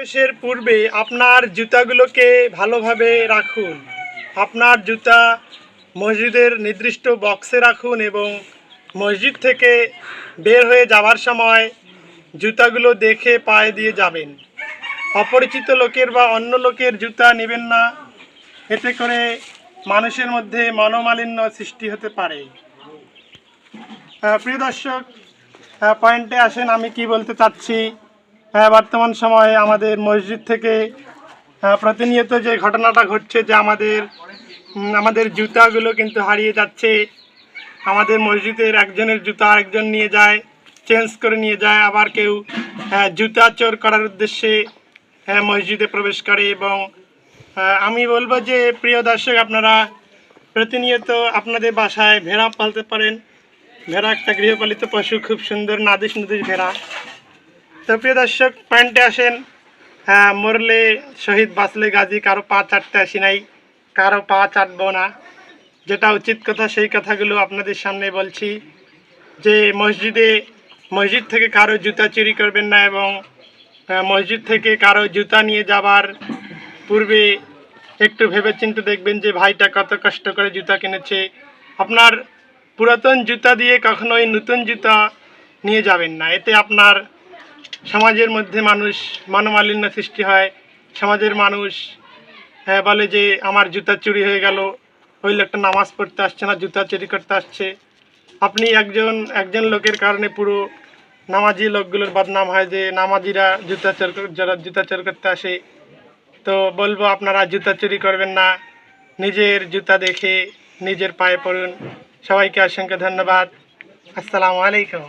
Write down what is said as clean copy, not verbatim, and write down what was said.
প্রবেশের পূর্বে আপনার জুতাগুলোকে ভালোভাবে রাখুন। আপনার জুতা মসজিদের নির্দিষ্ট বক্সে রাখুন এবং মসজিদ থেকে বের হয়ে যাওয়ার সময় জুতাগুলো দেখে পায়ে দিয়ে যাবেন। অপরিচিত লোকের বা অন্য লোকের জুতা নেবেন না, এতে করে মানুষের মধ্যে মনোমালিন্য সৃষ্টি হতে পারে। প্রিয় দর্শক, পয়েন্টে আসেন আমি কি বলতে চাচ্ছি। বর্তমান সময়ে আমাদের মসজিদ থেকে প্রতিনিয়ত যে ঘটনাটা ঘটছে যে আমাদের জুতাগুলো কিন্তু হারিয়ে যাচ্ছে। আমাদের মসজিদের একজনের জুতা আরেকজন নিয়ে যায়, চেঞ্জ করে নিয়ে যায়। আবার কেউ জুতা চোর করার উদ্দেশ্যে মসজিদে প্রবেশ করে। এবং আমি বলবো যে প্রিয় দর্শক, আপনারা প্রতিনিয়ত আপনাদের বাসায় ভেড়া পালতে পারেন। ভেড়া একটা গৃহপালিত পশু, খুব সুন্দর নাদিস নুদিস ভেড়া। তো প্রিয় দর্শক, পয়েন্টে আসেন। মরলে শহীদ বাঁচলে গাজী, কারো পা চাটতে আসি নাই, কারো পা চাটবো না। যেটা উচিত কথা সেই কথাগুলো আপনাদের সামনে বলছি যে মসজিদ থেকে কারো জুতা চুরি করবেন না এবং মসজিদ থেকে কারো জুতা নিয়ে যাবার পূর্বে একটু ভেবেচিন্তে দেখবেন যে ভাইটা কত কষ্ট করে জুতা কিনেছে। আপনার পুরাতন জুতা দিয়ে কখনোই নতুন জুতা নিয়ে যাবেন না, এতে আপনার সমাজের মধ্যে মনোমালিন্য সৃষ্টি হয়। সমাজের মানুষ বলে যে আমার জুতা চুরি হয়ে গেল, ওই লোকটা নামাজ পড়তে আসছে না, জুতা চুরি করতে আসছে। আপনি একজন লোকের কারণে পুরো নামাজি লোকগুলোর বদনাম হয় যে নামাজিরা যারা জুতা চোর করতে আসে। তো বলবো আপনারা জুতা চুরি করবেন না, নিজের জুতা দেখে নিজের পায়ে পড়ুন। সবাইকে অসংখ্য ধন্যবাদ। আসসালামু আলাইকুম।